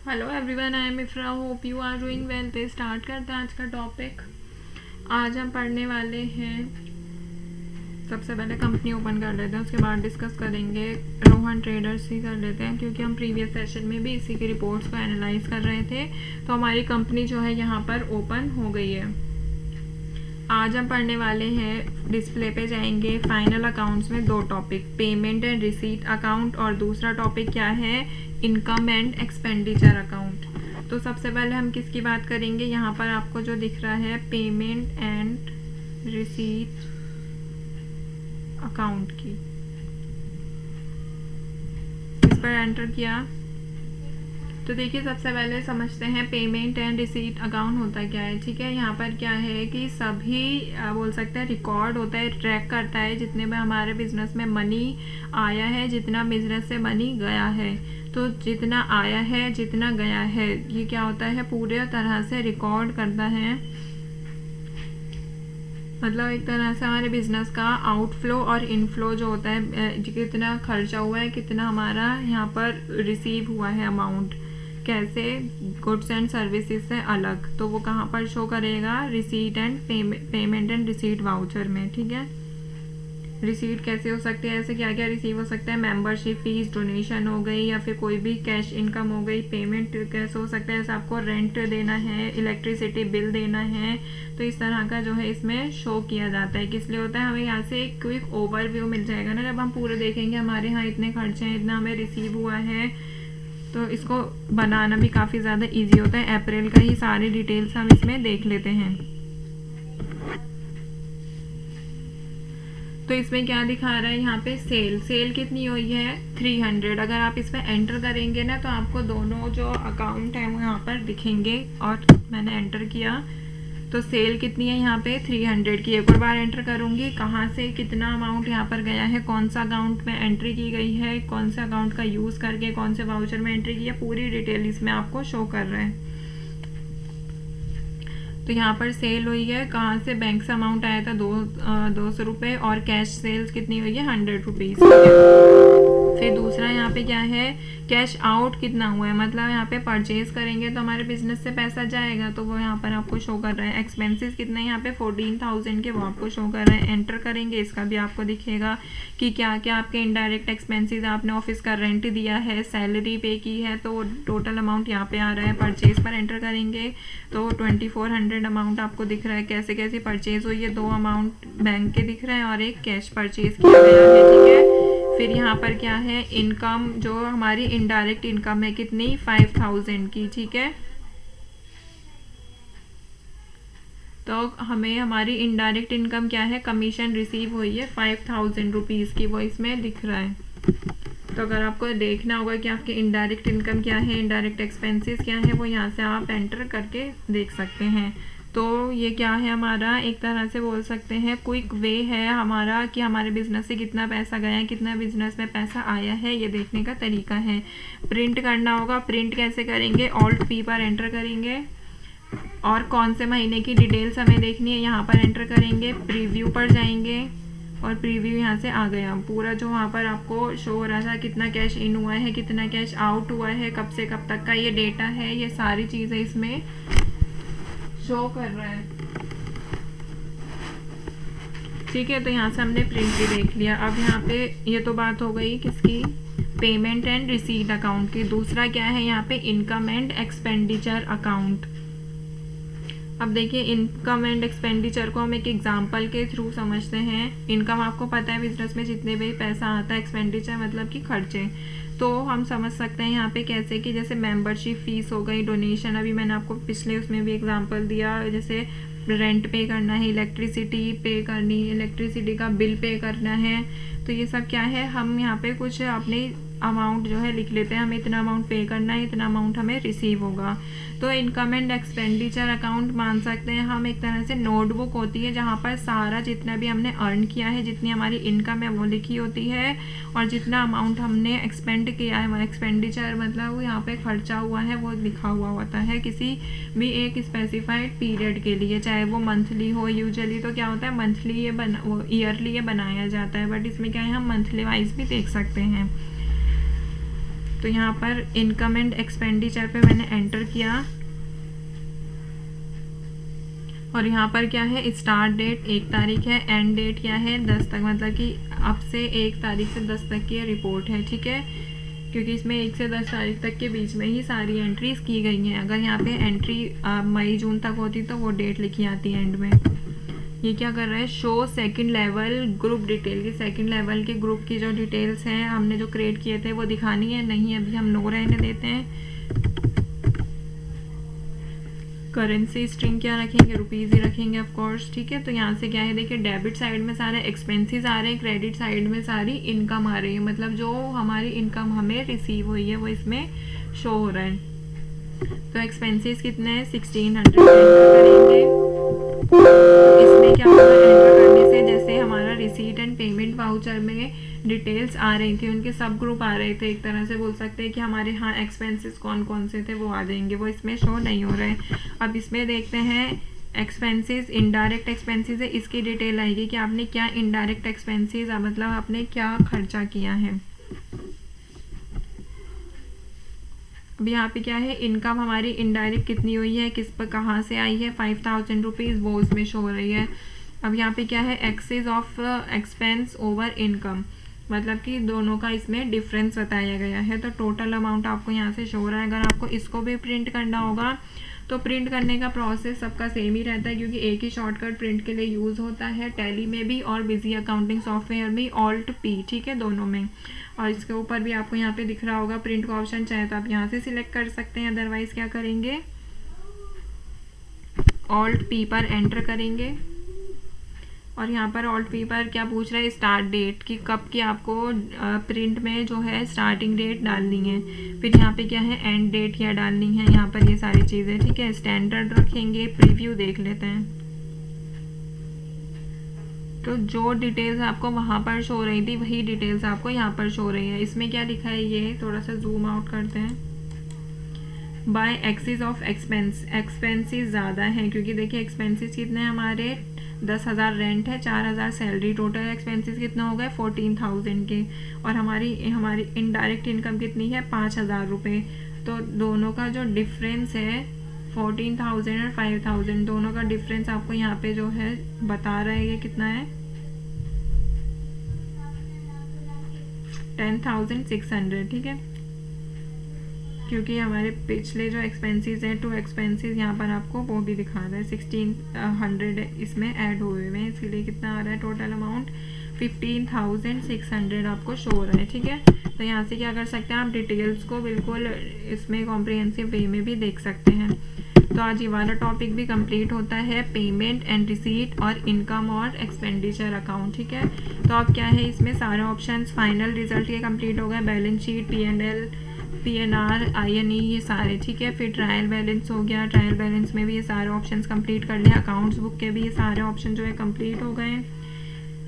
Hello everyone, I am Ifra, hope you are doing well. तो start करते हैं आज का टॉपिक। आज हम पढ़ने वाले हैं, सबसे पहले कंपनी ओपन कर लेते हैं, उसके बाद डिस्कस करेंगे रोहन ट्रेडर्स ही कर लेते हैं, क्योंकि हम प्रीवियस सेशन में भी इसी की रिपोर्ट्स को एनालाइज कर रहे थे। तो हमारी कंपनी जो है यहाँ पर ओपन हो गई है। आज हम पढ़ने वाले हैं, डिस्प्ले पे जाएंगे फाइनल अकाउंट्स में दो topic, payment and receipt account, और दूसरा टॉपिक क्या है, इनकम एंड एक्सपेंडिचर अकाउंट। तो सबसे पहले हम किसकी बात करेंगे, यहाँ पर आपको जो दिख रहा है पेमेंट एंड रिसीट अकाउंट की, इस पर एंटर किया। तो देखिए, सबसे पहले समझते हैं पेमेंट एंड रिसीट अकाउंट होता क्या है। ठीक है, यहाँ पर क्या है कि सभी बोल सकते हैं रिकॉर्ड होता है, ट्रैक करता है जितने में हमारे बिजनेस में मनी आया है, जितना बिजनेस से मनी गया है। तो जितना आया है, जितना गया है, ये क्या होता है, पूरे तरह से रिकॉर्ड करता है। मतलब एक तरह से हमारे बिजनेस का आउटफ्लो और इनफ्लो जो होता है, कितना खर्चा हुआ है, कितना हमारा यहाँ पर रिसीव हुआ है अमाउंट, कैसे गुड्स एंड सर्विसेज से अलग, तो वो कहाँ पर शो करेगा, receipt and payment and receipt voucher में। ठीक है, रिसीट कैसे हो सकती है, ऐसे क्या क्या रिसीव हो सकता है, मेंबरशिप फीस, डोनेशन हो गई, या फिर कोई भी कैश इनकम हो गई। पेमेंट कैसे हो सकता है, जैसे आपको रेंट देना है, इलेक्ट्रिसिटी बिल देना है, तो इस तरह का जो है इसमें शो किया जाता है। किस लिए होता है, हमें यहाँ से एक क्विक ओवरव्यू मिल जाएगा ना, जब हम पूरे देखेंगे हमारे यहाँ इतने खर्चे हैं, इतना हमें रिसीव हुआ है, तो इसको बनाना भी काफ़ी ज़्यादा इजी होता है। अप्रैल का ही सारी डिटेल्स हम इसमें देख लेते हैं। तो इसमें क्या दिखा रहा है, यहाँ पे सेल कितनी हुई है, 300। अगर आप इसमें एंटर करेंगे ना, तो आपको दोनों जो अकाउंट है वो यहाँ पर दिखेंगे, और मैंने एंटर किया तो सेल कितनी है यहाँ पे, 300 की। एक और बार एंटर करूँगी, कहाँ से कितना अमाउंट यहाँ पर गया है, कौन सा अकाउंट में एंट्री की गई है, कौन से अकाउंट का यूज़ करके कौन से वाउचर में एंट्री की है, पूरी डिटेल इसमें आपको शो कर रहा है। तो यहाँ पर सेल हुई है, कहाँ से, बैंक से अमाउंट आया था 200 रुपये, और कैश सेल्स कितनी हुई है, 100 रुपीज़। फिर दूसरा यहाँ पे क्या है, कैश आउट कितना हुआ है, मतलब यहाँ पे परचेज करेंगे तो हमारे बिजनेस से पैसा जाएगा, तो वो यहाँ पर आपको शो कर रहा है। एक्सपेंसेस कितने यहाँ पे 14,000 के, वो आपको शो कर रहे हैं। एंटर करेंगे, इसका भी आपको दिखेगा कि क्या क्या आपके इनडायरेक्ट एक्सपेंसेस, आपने ऑफिस का रेंट दिया है, सैलरी पे की है, तो टोटल अमाउंट यहाँ पे आ रहा है। परचेज पर एंटर करेंगे तो 2400 अमाउंट आपको दिख रहा है, कैसे कैसे परचेज हुई है। 2 अमाउंट बैंक के दिख रहे हैं और एक कैश परचेज किया गया है। ठीक है, फिर यहाँ पर क्या है, इनकम जो हमारी इनडायरेक्ट इनकम है कितनी, 5000 की। ठीक है, तो हमें हमारी इनडायरेक्ट इनकम क्या है, कमीशन रिसीव हुई है 5000 रुपीज़ की, वो इसमें दिख रहा है। तो अगर आपको देखना होगा कि आपकी इनडायरेक्ट इनकम क्या है, इनडायरेक्ट एक्सपेंसेस क्या है, वो यहाँ से आप एंटर करके देख सकते हैं। तो ये क्या है, हमारा एक तरह से बोल सकते हैं क्विक वे है हमारा, कि हमारे बिजनेस से कितना पैसा गया है, कितना बिजनेस में पैसा आया है, ये देखने का तरीका है। प्रिंट करना होगा, प्रिंट कैसे करेंगे, ऑल्ट पी पर एंटर करेंगे, और कौन से महीने की डिटेल्स हमें देखनी है यहाँ पर एंटर करेंगे। प्रीव्यू पर जाएंगे, और प्रीव्यू यहाँ से आ गया पूरा, जो वहाँ पर आपको शो हो रहा था कितना कैश इन हुआ है, कितना कैश आउट हुआ है, कब से कब तक का ये डेटा है, ये सारी चीज़ें इसमें शो कर रहा है। ठीक है, तो यहाँ से हमने प्रिंट भी देख लिया। अब यहाँ पे ये तो बात हो गई किसकी, पेमेंट एंड रिसीट अकाउंट की। दूसरा क्या है यहाँ पे, इनकम एंड एक्सपेंडिचर अकाउंट। अब देखिए, इनकम एंड एक्सपेंडिचर को हम एक एग्जांपल के थ्रू समझते हैं। इनकम आपको पता है बिजनेस में जितने भी पैसा आता है, एक्सपेंडिचर मतलब कि खर्चे, तो हम समझ सकते हैं यहाँ पे कैसे, कि जैसे मेंबरशिप फीस हो गई, डोनेशन, अभी मैंने आपको पिछले उसमें भी एग्जांपल दिया, जैसे रेंट पे करना है, इलेक्ट्रिसिटी पे करनी है, इलेक्ट्रिसिटी का बिल पे करना है, तो ये सब क्या है, हम यहाँ पे कुछ अपने अमाउंट जो है लिख लेते हैं, हमें इतना अमाउंट पे करना है, इतना अमाउंट हमें रिसीव होगा। तो इनकम एंड एक्सपेंडिचर अकाउंट मान सकते हैं हम एक तरह से नोटबुक होती है, जहाँ पर सारा जितना भी हमने अर्न किया है, जितनी हमारी इनकम है वो लिखी होती है, और जितना अमाउंट हमने एक्सपेंड किया है, एक्सपेंडिचर मतलब यहाँ पे खर्चा हुआ है, वो लिखा हुआ होता है किसी भी एक स्पेसिफाइड पीरियड के लिए, चाहे वो मंथली हो। यूजुअली तो क्या होता है, मंथली ईयरली ये बनाया जाता है, बट इसमें क्या है, हम मंथली वाइज भी देख सकते हैं। तो यहाँ पर इनकम एंड एक्सपेंडिचर पे मैंने एंटर किया और यहाँ पर क्या है, स्टार्ट डेट 1 तारीख है, एंड डेट क्या है 10 तक, मतलब कि अब से 1 तारीख से 10 तक की ये रिपोर्ट है, ठीक है, क्योंकि इसमें 1 से 10 तारीख तक के बीच में ही सारी एंट्रीज की गई हैं। अगर यहाँ पे एंट्री मई जून तक होती तो वो डेट लिखी आती है एंड में। ये क्या कर रहा है, show second level group detail की, सेकंड लेवल के ग्रुप की जो डिटेल्स हैं हमने जो क्रिएट किए थे वो दिखानी है, नहीं अभी हम नो रहने देते हैं। करेंसी स्ट्रिंग क्या रखेंगे, रुपीज़ ही रखेंगे ऑफ कोर्स, ठीक है। तो यहाँ से क्या है, देखिए डेबिट साइड में सारे एक्सपेंसेस आ रहे हैं, क्रेडिट साइड में सारी इनकम आ रही है, मतलब जो हमारी इनकम हमें रिसीव हुई है वो इसमें शो हो रहा है। तो एक्सपेंसेस कितने हैं 1600 करेंगे। तो इसमें क्या होगा, एंटर करने से जैसे हमारा रिसीट एंड पेमेंट वाउचर में डिटेल्स आ रही थी, उनके सब ग्रुप आ रहे थे, एक तरह से बोल सकते हैं कि हमारे यहाँ एक्सपेंसेस कौन कौन से थे वो आ जाएंगे, वो इसमें शो नहीं हो रहे। अब इसमें देखते हैं एक्सपेंसेस, इनडायरेक्ट एक्सपेंसेस है, इसकी डिटेल आएगी कि आपने क्या इनडायरेक्ट एक्सपेंसेस मतलब आपने क्या खर्चा किया है। अब यहाँ पे क्या है, इनकम हमारी इनडायरेक्ट कितनी हुई है, किस पर कहाँ से आई है, 5000 रुपीज़, वो उसमें शो हो रही है। अब यहाँ पे क्या है, excess of expense over income, मतलब कि दोनों का इसमें डिफरेंस बताया गया है। तो टोटल अमाउंट आपको यहाँ से शो हो रहा है। अगर आपको इसको भी प्रिंट करना होगा तो प्रिंट करने का प्रोसेस सबका सेम ही रहता है, क्योंकि एक ही शॉर्टकट प्रिंट के लिए यूज़ होता है, टैली में भी और बिजी अकाउंटिंग सॉफ्टवेयर में ऑल्ट पी, ठीक है, दोनों में। और इसके ऊपर भी आपको यहाँ पे दिख रहा होगा प्रिंट का ऑप्शन, चाहे तो आप यहाँ से सिलेक्ट कर सकते हैं, अदरवाइज क्या करेंगे, ऑल्ट पी पर एंटर करेंगे। और यहाँ पर ऑल्ट पी पर क्या पूछ रहा है, स्टार्ट डेट की, कब की आपको प्रिंट में जो है स्टार्टिंग डेट डालनी है, फिर यहाँ पे क्या है एंड डेट क्या डालनी है, यहाँ पर ये सारी चीज़ें, ठीक है। स्टैंडर्ड रखेंगे, प्रीव्यू देख लेते हैं। तो जो डिटेल्स आपको वहाँ पर शो रही थी वही डिटेल्स आपको यहाँ पर शो रही है। इसमें क्या लिखा है, ये थोड़ा सा जूम आउट करते हैं। By excess of expense, expenses ज़्यादा हैं, क्योंकि देखिए एक्सपेंसेस कितने हैं हमारे, 10,000 रेंट है, 4,000 सैलरी, टोटल एक्सपेंसेस कितना हो गए 14,000 के, और हमारी इनडायरेक्ट इनकम कितनी है 5,000 रुपये। तो दोनों का जो डिफरेंस है 14,000 और 5,000, दोनों का डिफरेंस आपको यहाँ पे जो है बता रहा है, ये कितना है 10,600, ठीक है, क्योंकि हमारे पिछले जो एक्सपेंसेस हैं 2 एक्सपेंसेस यहाँ पर आपको वो भी दिखा रहा है, 1600 इसमें ऐड हुए हुए हैं, इसलिए कितना आ रहा है टोटल अमाउंट 15,600 आपको शो हो रहा है, ठीक है। तो यहाँ से क्या कर सकते हैं, आप डिटेल्स को बिल्कुल इसमें कॉम्प्रिहेंसिव वे में भी देख सकते हैं। तो आज ये वाला टॉपिक भी कंप्लीट होता है, पेमेंट एंड रिसीट और इनकम और एक्सपेंडिचर अकाउंट, ठीक है। तो अब क्या है, इसमें सारे ऑप्शंस फाइनल रिजल्ट ये कंप्लीट हो गए, balance sheet, P&L, PNR, INE, ये सारे, ठीक है। फिर ट्रायल बैलेंस हो गया, ट्रायल बैलेंस में भी ये सारे ऑप्शंस कंप्लीट कर लिया, अकाउंट्स बुक के भी ये सारे ऑप्शन जो है कंप्लीट हो गए।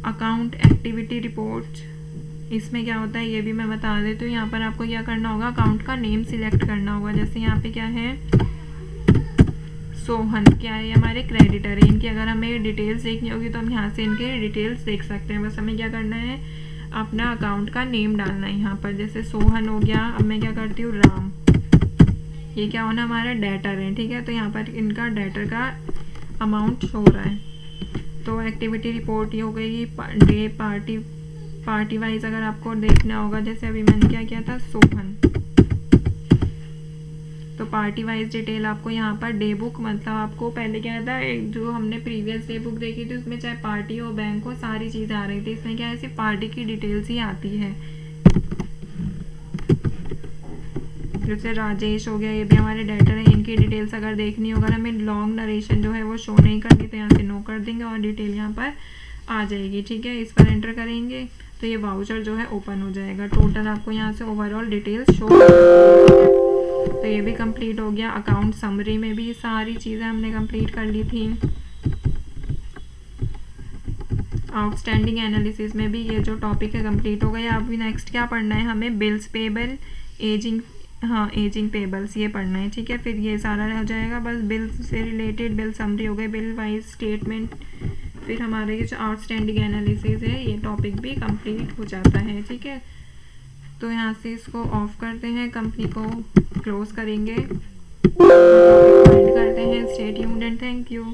अकाउंट एक्टिविटी रिपोर्ट, इसमें क्या होता है ये भी मैं बता देती हूँ। यहाँ पर आपको क्या करना होगा, अकाउंट का नेम सिलेक्ट करना होगा। जैसे यहाँ पे क्या है, सोहन, क्या है, हमारे क्रेडिटर है, इनकी अगर हमें डिटेल्स देखनी होगी तो हम यहाँ से इनके डिटेल्स देख सकते हैं। बस हमें क्या करना है, अपना अकाउंट का नेम डालना है यहाँ पर, जैसे सोहन हो गया। अब मैं क्या करती हूँ, राम, ये क्या होना, हमारा डेटर है, ठीक है। तो यहाँ पर इनका डेटर का अमाउंट शो रहा है। तो एक्टिविटी रिपोर्ट ये हो गई, डे, पार्टी वाइज अगर आपको देखना होगा, जैसे अभी मैंने क्या किया था, सोहन, तो पार्टी वाइज डिटेल आपको यहाँ पर डे बुक, मतलब आपको पहले क्या था, एक जो हमने प्रीवियस डे बुक देखी थी उसमें चाहे पार्टी हो, बैंक हो, सारी चीज़ें आ रही थी। इसमें क्या है, सिर्फ पार्टी की डिटेल्स ही आती है। जैसे राजेश हो गया, ये भी हमारे डेटर है, इनकी डिटेल्स अगर देखनी होगा, हमें लॉन्ग नरेशन जो है वो शो नहीं करनी, तो यहाँ से नो कर देंगे और डिटेल यहाँ पर आ जाएगी, ठीक है। इस पर एंटर करेंगे तो ये वाउचर जो है ओपन हो जाएगा। टोटल आपको यहाँ से ओवरऑल डिटेल्स शो हो जाएगी, ठीक है। तो ये भी कंप्लीट हो गया। अकाउंट समरी में भी सारी चीज़ें हमने कंप्लीट कर ली थी। आउटस्टैंडिंग एनालिसिस में भी ये जो टॉपिक है कंप्लीट हो गया। अभी नेक्स्ट क्या पढ़ना है हमें, बिल्स पेबल, एजिंग, हाँ एजिंग पेबल्स ये पढ़ना है, ठीक है। फिर ये सारा हो जाएगा, बस बिल से रिलेटेड बिल समरी हो गई, बिल वाइज स्टेटमेंट, फिर हमारे ये जो आउटस्टैंडिंग एनालिसिस है ये टॉपिक भी कंप्लीट हो जाता है, ठीक है। तो यहाँ से इसको ऑफ करते हैं, कंपनी को क्लोज करेंगे, करते हैं। Stay tuned and thank you.